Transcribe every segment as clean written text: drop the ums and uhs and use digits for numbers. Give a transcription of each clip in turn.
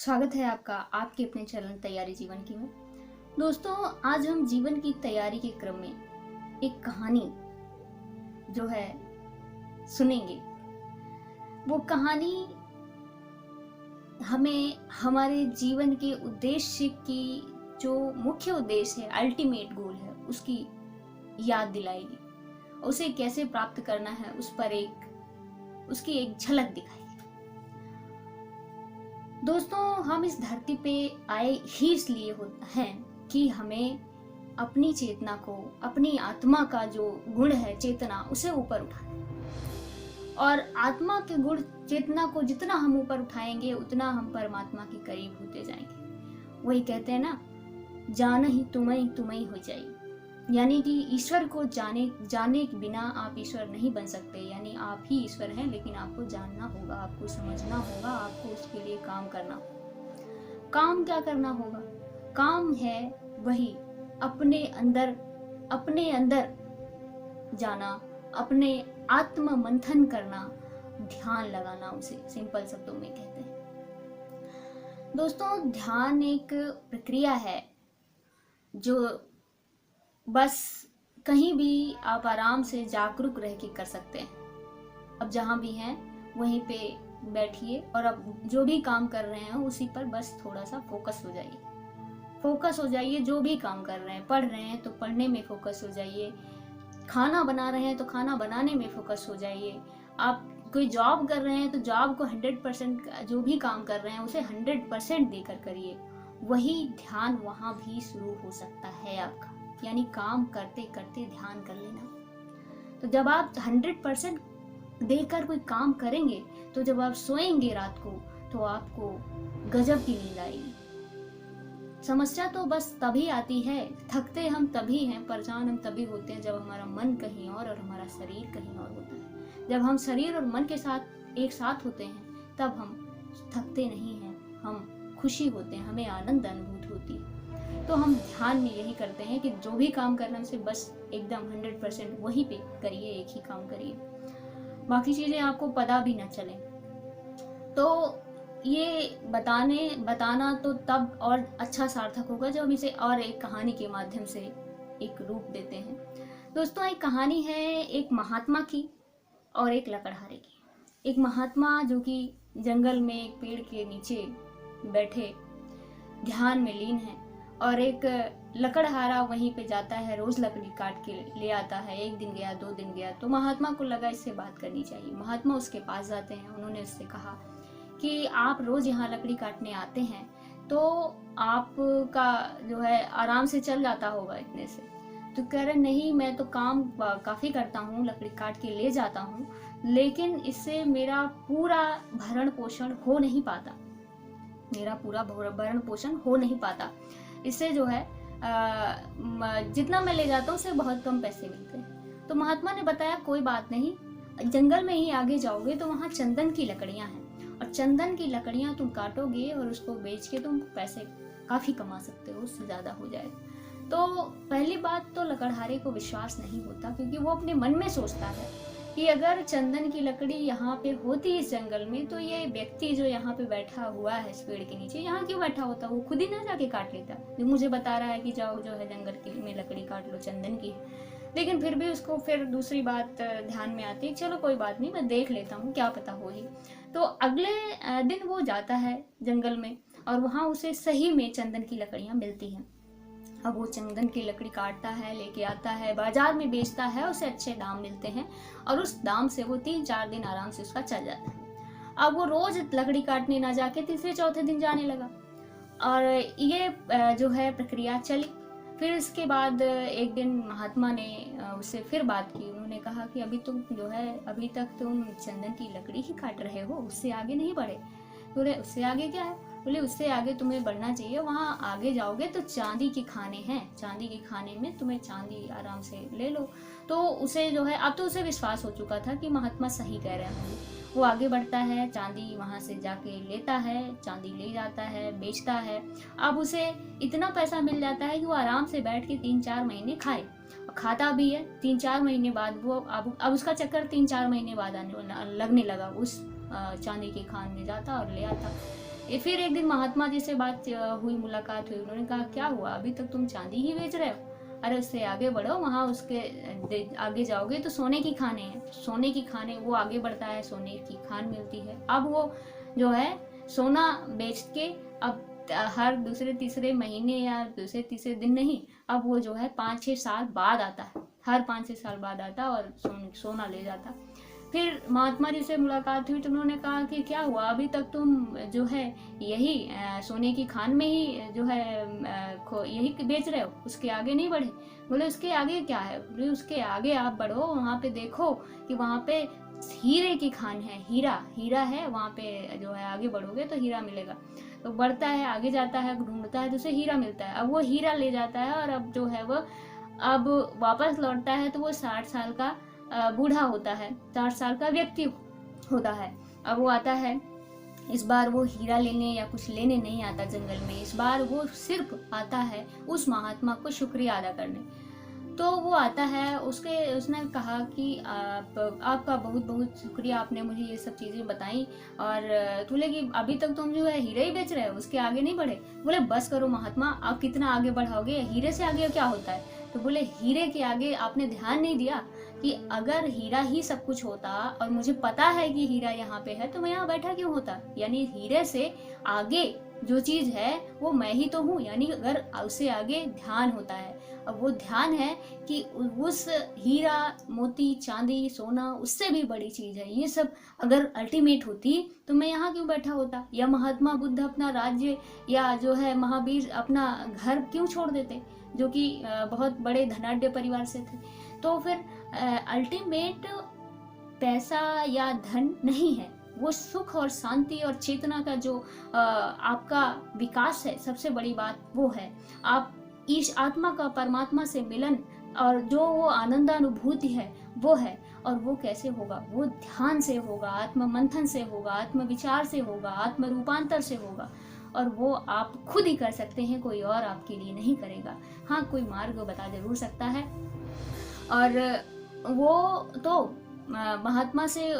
स्वागत है आपका आपके अपने चैनल तैयारी जीवन की में। दोस्तों, आज हम जीवन की तैयारी के क्रम में एक कहानी जो है सुनेंगे। वो कहानी हमें हमारे जीवन के उद्देश्य की जो मुख्य उद्देश्य है, अल्टीमेट गोल है, उसकी याद दिलाएगी। उसे कैसे प्राप्त करना है उस पर उसकी एक झलक दिखाएगी। दोस्तों, हम इस धरती पे आए ही इसलिए हैं कि हमें अपनी चेतना को, अपनी आत्मा का जो गुण है चेतना, उसे ऊपर उठाना है। और आत्मा के गुण चेतना को जितना हम ऊपर उठाएंगे उतना हम परमात्मा के करीब होते जाएंगे। वही कहते हैं ना, जान ही तुम्हें हो जाए। यानी कि ईश्वर को जाने के बिना आप ईश्वर नहीं बन सकते। यानी आप ही ईश्वर हैं, लेकिन आपको जानना होगा, आपको समझना होगा, आपको उसके लिए काम करना होगा। काम क्या करना होगा? काम है वही अपने अंदर जाना, अपने आत्म मंथन करना, ध्यान लगाना, उसे सिंपल शब्दों में कहते हैं। दोस्तों, ध्यान एक प्रक्रिया है जो बस कहीं भी आप आराम से जागरूक रह के कर सकते हैं। अब जहाँ भी हैं वहीं पे बैठिए और अब जो भी काम कर रहे हैं उसी पर बस थोड़ा सा फोकस हो जाइए। जो भी काम कर रहे हैं, पढ़ रहे हैं तो पढ़ने में फोकस हो जाइए, खाना बना रहे हैं तो खाना बनाने में फोकस हो जाइए, आप कोई जॉब कर रहे हैं तो जॉब को 100%, जो भी काम कर रहे हैं उसे 100% देकर करिए। वही ध्यान वहाँ भी शुरू हो सकता है आपका। यानी काम करते करते ध्यान कर लेना। तो जब आप 100% देकर कोई काम करेंगे तो जब आप सोएंगे रात को तो आपको गजब की नींद आएगी। समस्या तो बस तभी आती है, थकते हम तभी हैं, परेशान हम तभी होते हैं जब हमारा मन कहीं और हमारा शरीर कहीं और होता है। जब हम शरीर और मन के साथ एक साथ होते हैं तब हम थकते नहीं हैं, हम खुशी होते हैं, हमें आनंद अनुभूत होती है। तो हम ध्यान में यही करते हैं कि जो भी काम करना उसे बस एकदम 100% वहीं पे करिए, एक ही काम करिए, बाकी चीजें आपको पता भी ना चले। तो ये बताना तो तब और अच्छा सार्थक होगा जब हम इसे और एक कहानी के माध्यम से एक रूप देते हैं। दोस्तों, एक कहानी है एक महात्मा की और एक लकड़हारे की। एक महात्मा जो कि जंगल में एक पेड़ के नीचे बैठे ध्यान में लीन है, और एक लकड़हारा वहीं पे जाता है, रोज लकड़ी काट के ले आता है। एक दिन गया, 2 दिन गया, तो महात्मा को लगा इससे बात करनी चाहिए। महात्मा उसके पास जाते हैं। उन्होंने उससे कहा कि आप रोज यहाँ लकड़ी काटने आते हैं तो आपका जो है आराम से चल जाता होगा इतने से। तो कह रहे नहीं, मैं तो काम काफी करता हूँ, लकड़ी काट के ले जाता हूँ, लेकिन इससे मेरा पूरा भरण पोषण हो नहीं पाता। इससे जो है जितना मैं ले जाता हूँ उससे बहुत कम पैसे मिलते हैं। तो महात्मा ने बताया कोई बात नहीं, जंगल में ही आगे जाओगे तो वहाँ चंदन की लकड़ियाँ हैं, और चंदन की लकड़ियाँ तुम काटोगे और उसको बेच के तुम पैसे काफी कमा सकते हो, उससे ज्यादा हो जाएगा। तो पहली बात तो लकड़हारे को विश्वास नहीं होता, क्योंकि वो अपने मन में सोचता है कि अगर चंदन की लकड़ी यहाँ पे होती इस जंगल में तो ये व्यक्ति जो यहाँ पे बैठा हुआ है इस पेड़ के नीचे, यहाँ क्यों बैठा होता? वो खुद ही ना जाके काट लेता, जो मुझे बता रहा है कि जाओ जो है जंगल में लकड़ी काट लो, चंदन की। लेकिन फिर भी उसको फिर दूसरी बात ध्यान में आती है, चलो कोई बात नहीं, मैं देख लेता हूँ, क्या पता हो ही। तो अगले दिन वो जाता है जंगल में और वहाँ उसे सही में चंदन की लकड़ियाँ मिलती हैं। अब वो चंदन की लकड़ी काटता है, लेके आता है, बाजार में बेचता है, उसे अच्छे दाम मिलते हैं और उस दाम से वो 3-4 दिन आराम से उसका चल जाता है। अब वो रोज लकड़ी काटने ना जाके तीसरे चौथे दिन जाने लगा, और ये जो है प्रक्रिया चली। फिर इसके बाद एक दिन महात्मा ने उससे फिर बात की। उन्होंने कहा कि अभी तक तुम चंदन की लकड़ी ही काट रहे हो, उससे आगे नहीं बढ़े। बोले उससे आगे क्या है? बोले उससे आगे तुम्हें बढ़ना चाहिए, वहाँ आगे जाओगे तो चांदी के खाने हैं, चांदी के खाने में तुम्हें चांदी आराम से ले लो। तो उसे जो है, अब तो उसे विश्वास हो चुका था कि महात्मा सही कह रहे होंगे। वो आगे बढ़ता है, चांदी वहाँ से जाके लेता है, चांदी ले जाता है, बेचता है। अब उसे इतना पैसा मिल जाता है कि वो आराम से बैठ के 3-4 महीने खाता भी है। 3-4 महीने बाद वो अब उसका चक्कर 3-4 महीने बाद लगने लगा। उस चांदी के खान में जाता और ले आता। फिर एक दिन महात्मा जी से बात हुई, मुलाकात हुई। उन्होंने कहा क्या हुआ, अभी तक तुम चांदी ही बेच रहे हो? अरे उससे आगे बढ़ो, वहाँ उसके आगे जाओगे तो सोने की खाने हैं, सोने की खाने, वो आगे बढ़ता है, सोने की खान मिलती है। अब वो जो है सोना बेच के अब हर दूसरे तीसरे महीने या दूसरे तीसरे दिन नहीं, अब वो जो है 5-6 साल बाद आता है, हर 5-6 साल बाद आता और सोना ले जाता। फिर महात्मा जी से मुलाकात हुई तो उन्होंने कहा कि क्या हुआ, अभी तक तुम जो है यही सोने की खान में ही जो है यही बेच रहे हो, उसके आगे नहीं बढ़े? बोले उसके आगे क्या है? बोले उसके आगे आप बढ़ो, वहाँ पे देखो कि वहाँ पे हीरे की खान है, हीरा हीरा है वहाँ पे, जो है आगे बढ़ोगे तो हीरा मिलेगा। तो बढ़ता है, आगे जाता है, ढूंढता है तो उसे हीरा मिलता है। अब वो हीरा ले जाता है और अब जो है वो अब वापस लौटता है तो वो 60 साल का बूढ़ा होता है, 60 साल का व्यक्ति होता है। अब वो आता है, इस बार वो हीरा लेने या कुछ लेने नहीं आता जंगल में, इस बार वो सिर्फ आता है उस महात्मा को शुक्रिया अदा करने। तो वो आता है, उसने कहा कि आपका बहुत बहुत शुक्रिया, आपने मुझे ये सब चीज़ें बताई। और बोले कि अभी तक तुम जो है हीरे ही बेच रहे हो, उसके आगे नहीं बढ़े? बोले बस करो महात्मा, आप कितना आगे बढ़ाओगे, हीरे से आगे क्या होता है? तो बोले हीरे के आगे आपने ध्यान नहीं दिया कि अगर हीरा ही सब कुछ होता और मुझे पता है कि हीरा यहाँ पे है तो मैं यहाँ बैठा क्यों होता? यानी हीरे से आगे जो चीज है वो मैं ही तो हूँ, यानी अगर उससे आगे ध्यान होता है। अब वो ध्यान है कि उस हीरा मोती चांदी सोना उससे भी बड़ी चीज है, ये सब अगर अल्टीमेट होती तो मैं यहाँ क्यों बैठा होता? या महात्मा बुद्ध अपना राज्य या जो है महावीर अपना घर क्यों छोड़ देते, जो कि बहुत बड़े धनाढ्य परिवार से थे? तो फिर अल्टीमेट पैसा या धन नहीं है, वो सुख और शांति और चेतना का जो आपका विकास है, सबसे बड़ी बात वो है। आप इस आत्मा का परमात्मा से मिलन और जो वो आनंदानुभूति है वो है। और वो कैसे होगा? वो ध्यान से होगा, आत्म मंथन से होगा, आत्म विचार से होगा, आत्म रूपांतर से होगा। और वो आप खुद ही कर सकते हैं, कोई और आपके लिए नहीं करेगा। हाँ, कोई मार्ग बता जरूर सकता है। और वो तो महात्मा से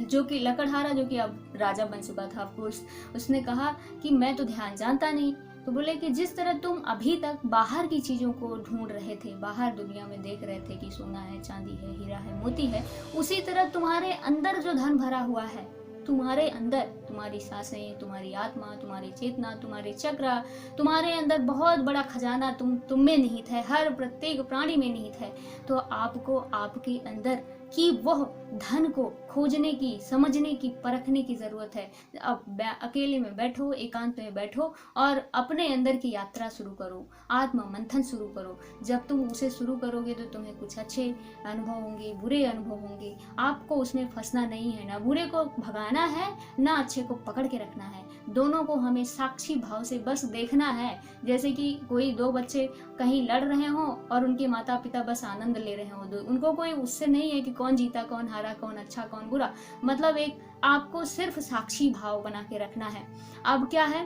जो कि लकड़हारा, जो कि अब राजा बन चुका था ऑफकोर्स, उसने कहा कि मैं तो ध्यान जानता नहीं। तो बोले कि जिस तरह तुम अभी तक बाहर की चीजों को ढूंढ रहे थे, बाहर दुनिया में देख रहे थे कि सोना है, चांदी है, हीरा है, मोती है, उसी तरह तुम्हारे अंदर जो धन भरा हुआ है, तुम्हारे अंदर, तुम्हारी सांसें, तुम्हारी आत्मा, तुम्हारी चेतना, तुम्हारे चक्र, तुम्हारे अंदर बहुत बड़ा खजाना तुम में निहित है, हर प्रत्येक प्राणी में निहित है। तो आपको आपके अंदर की वह धन को खोजने की, समझने की, परखने की जरूरत है। अब अकेले में बैठो, एकांत में बैठो और अपने अंदर की यात्रा शुरू करो, आत्म मंथन शुरू करो। जब तुम उसे शुरू करोगे तो तुम्हें कुछ अच्छे अनुभव होंगे, बुरे अनुभव होंगे। आपको उसमें फंसना नहीं है, ना बुरे को भगाना है, ना अच्छे को पकड़ के रखना है। दोनों को हमें साक्षी भाव से बस देखना है। जैसे कि कोई दो बच्चे कहीं लड़ रहे हों और उनके माता पिता बस आनंद ले रहे हों, उनको कोई उससे नहीं है कि कौन जीता, कौन हारा, कौन अच्छा, कौन बुरा। मतलब एक आपको सिर्फ साक्षी भाव बना के रखना है। अब क्या है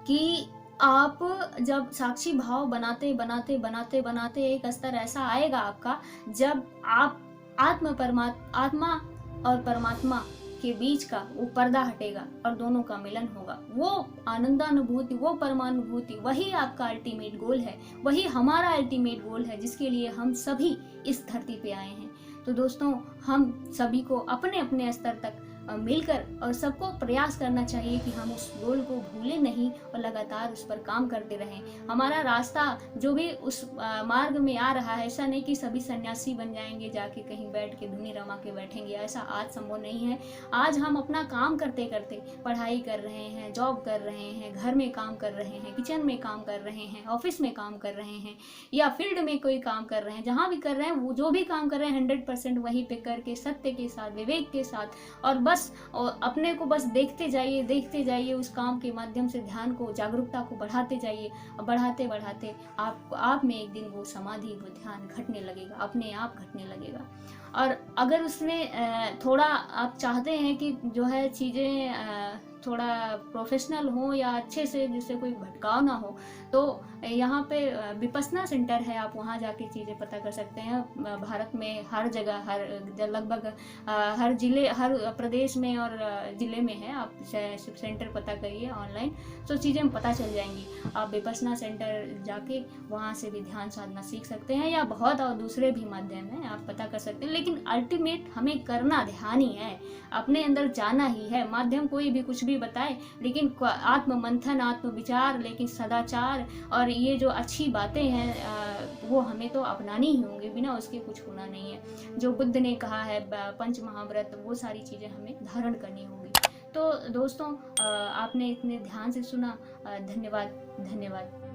कि आप जब साक्षी भाव बनाते बनाते बनाते बनाते एक स्तर ऐसा आएगा आपका, जब आप आत्मा और परमात्मा के बीच का वो पर्दा हटेगा और दोनों का मिलन होगा। वो आनंदानुभूति, वो परमानुभूति, वही आपका अल्टीमेट गोल है, वही हमारा अल्टीमेट गोल है, जिसके लिए हम सभी इस धरती पे आए हैं। तो दोस्तों, हम सभी को अपने अपने स्तर तक मिलकर और सबको प्रयास करना चाहिए कि हम उस गोल को भूलें नहीं और लगातार उस पर काम करते रहें। हमारा रास्ता जो भी उस मार्ग में आ रहा है, ऐसा नहीं कि सभी सन्यासी बन जाएंगे, जाके कहीं बैठ के धुनी रमा के बैठेंगे, ऐसा आज संभव नहीं है। आज हम अपना काम करते करते, पढ़ाई कर रहे हैं, जॉब कर रहे हैं, घर में काम कर रहे हैं, किचन में काम कर रहे हैं, ऑफिस में काम कर रहे हैं या फील्ड में कोई काम कर रहे हैं, जहाँ भी कर रहे हैं, वो जो भी काम कर रहे हैं 100% वहीं पे करके सत्य के साथ, विवेक के साथ, और बस और अपने को बस देखते जाइए, उस काम के माध्यम से ध्यान को, जागरूकता को बढ़ाते जाइए। और बढ़ाते बढ़ाते आप में एक दिन वो समाधि, वो ध्यान घटने लगेगा, अपने आप घटने लगेगा। और अगर उसमें थोड़ा आप चाहते हैं कि जो है चीज़ें थोड़ा प्रोफेशनल हो या अच्छे से, जिससे कोई भटकाव ना हो, तो यहाँ पे विपस्सना सेंटर है, आप वहाँ जाके चीज़ें पता कर सकते हैं। भारत में हर जगह, लगभग हर जिले, हर प्रदेश में और ज़िले में है। आप सेंटर पता करिए ऑनलाइन, तो चीज़ें पता चल जाएंगी। आप विपस्सना सेंटर जाके वहाँ से भी ध्यान साधना सीख सकते हैं, या बहुत और दूसरे भी माध्यम हैं, आप पता कर सकते हैं। लेकिन अल्टीमेट हमें करना ध्यान ही है, अपने अंदर जाना ही है। माध्यम कोई भी कुछ भी बताए, लेकिन आत्म मंथन, आत्म विचार, लेकिन सदाचार और ये जो अच्छी बातें हैं वो हमें तो अपनानी ही होंगी, बिना उसके कुछ होना नहीं है। जो बुद्ध ने कहा है, पंच महाव्रत, वो सारी चीज़ें हमें धारण करनी होंगी। तो दोस्तों, आपने इतने ध्यान से सुना, धन्यवाद। धन्यवाद।